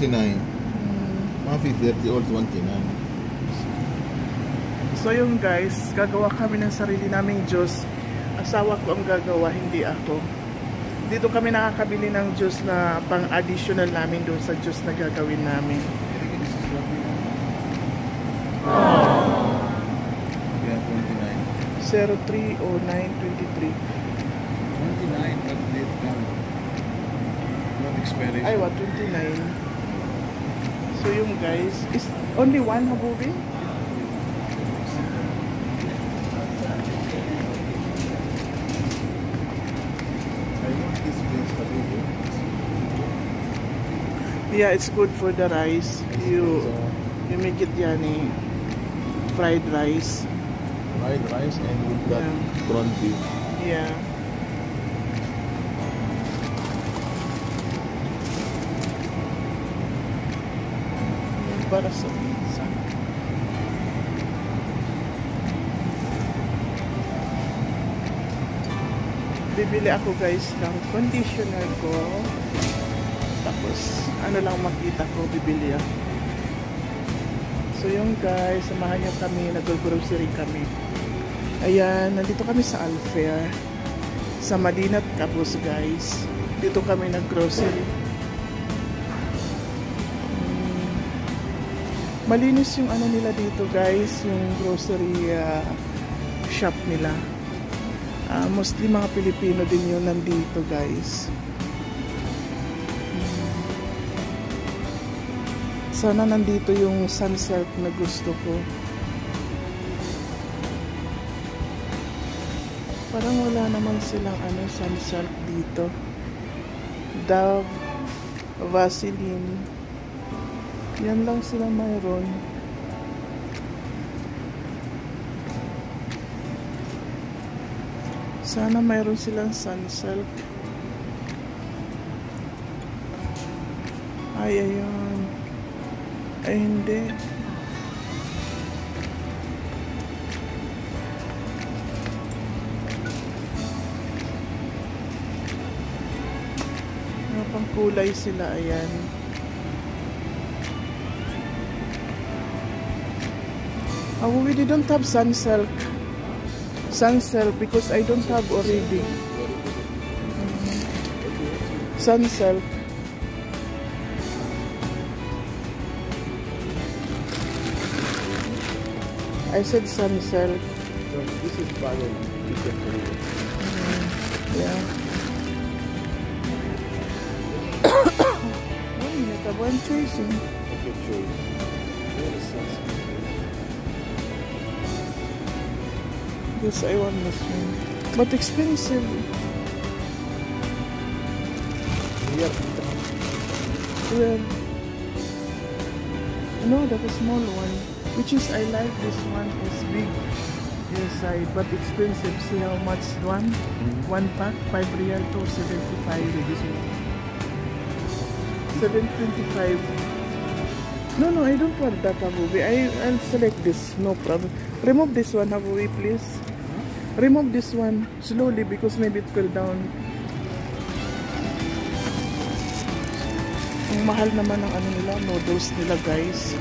29. Mga 30 or 29. So yun guys, gagawa kami ng sarili naming juice. Asawa ko ang gagawa, hindi ako. Dito kami nakakabili ng juice na pang-additional namin doon sa juice na gagawin namin. Yeah, 29. 030923. 29, but date come. Not expiration. Ay, what? 29. So yung guys, is only one habubi? I want this place habubi. Yeah, it's good for the rice. You make it yani fried rice. Fried rice and with that corned beef. Yeah. Para sa pizza. Bibili ako guys ng conditioner ko. Tapos ano lang makita ko, bibili ako. So yung guys, samahan niyo kami, nag-grocery kami. Ayan, nandito kami sa Alfair sa Madinat Cabos guys. Dito kami nag-grocery. Malinis yung ano nila dito guys, yung grocery shop nila. Mostly mga Pilipino din yun nandito guys. Sana nandito yung sunset na gusto ko. Parang wala naman silang sunset dito. Dove, Vaseline. Yan lang sila mayroon. Sana mayroon silang sunsilk. Ay, ayun. Ay, hindi. Mga pang kulay sila, ayan. Oh, we didn't have sunsilk. Sunsilk because I don't have already. Sunsilk. I said sunsilk. So this is bottle. Yeah. One minute, I want choosing. Okay, choice. Where is sunset? Yes, I want this one. But expensive. Here. Well, no, that is small one. Which is, I like this one. Is big inside, but expensive. See how much one? One pack, 5 real to 75. This one. 725. No, I don't want that habubi. I'll select this. No problem. Remove this one, habubi, please. Remove this one slowly because maybe it fell down. Ang mahal naman ng nila, noodles nila guys.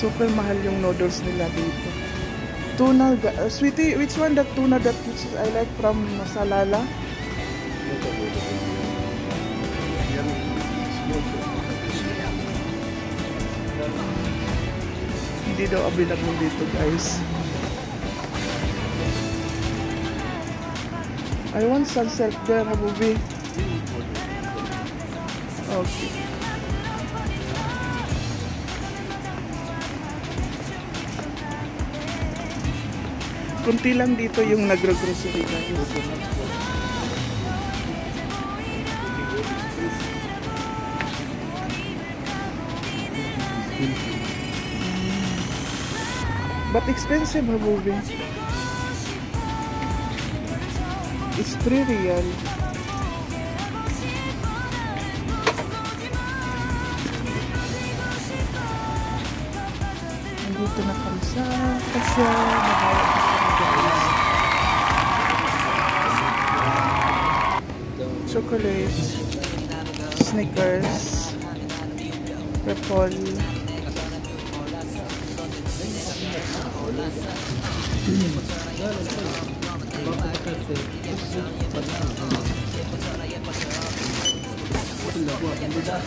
Super mahal yung noodles nila dito. Tuna, sweetie, which one that tuna that which I like from Salala? Hindi daw available dito guys. I want sunset there, habubi. Okay. Kunti lang dito yung nagro-grocery guys. But expensive, habubi. It's 3 real. Nandito na kami sa Pasya. chocolate, Snickers, Repol.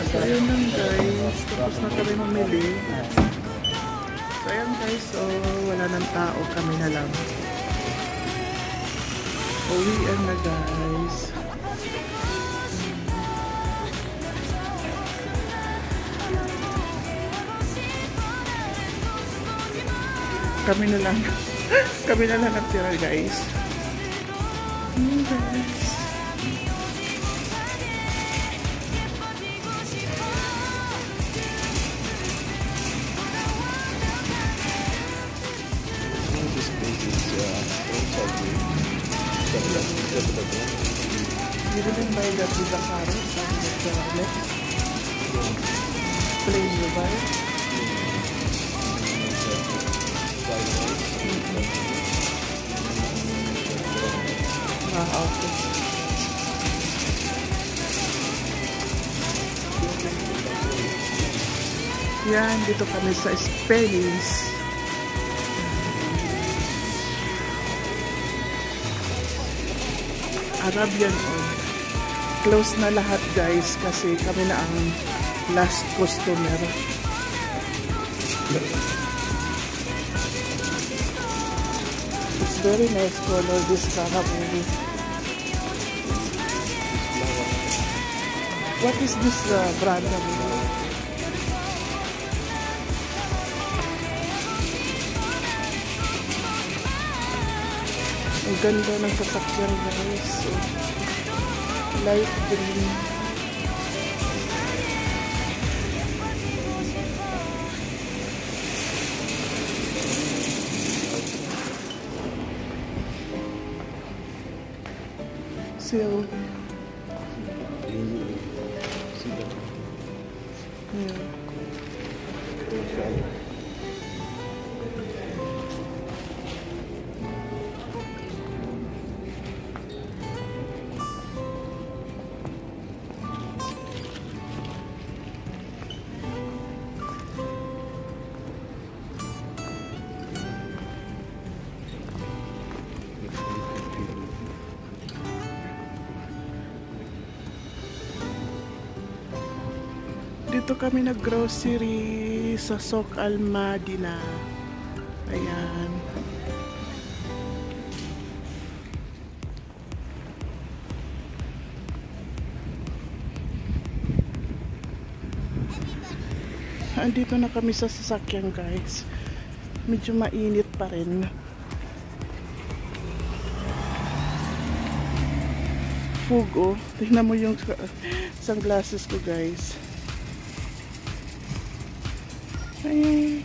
So ayun lang guys, tapos na kami mamili. So ayun guys, so wala nang tao, kami na lang. Uwian na guys. Kami na lang. Kami na lang natira guys. Guys. This place is You didn't buy that with the carrot and the chocolate? Plain you buy? Okay. Yan, dito kami sa Spanish. Arabian oil. Close na lahat guys kasi kami na ang last customer. It's very nice color, this Carabao. What is this brand? Ang ganda ng sasakyan guys. So, light green. So, yeah. Dito kami nag-grocery sa Souk Al Madina. Ayan. Andito na kami sa sasakyan guys. Medyo mainit pa rin. Fugo. Tingnan mo yung sunglasses ko guys. Ay.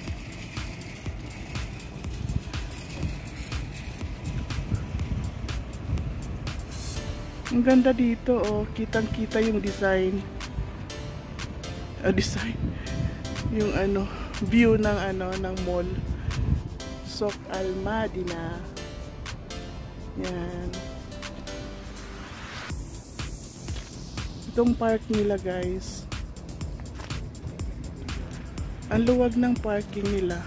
Ang ganda dito oh, kitang-kita yung design. Design. Yung ano, view ng ng mall. Souk Al Madina. Yan. Itong park nila guys. Ang luwag ng parking nila.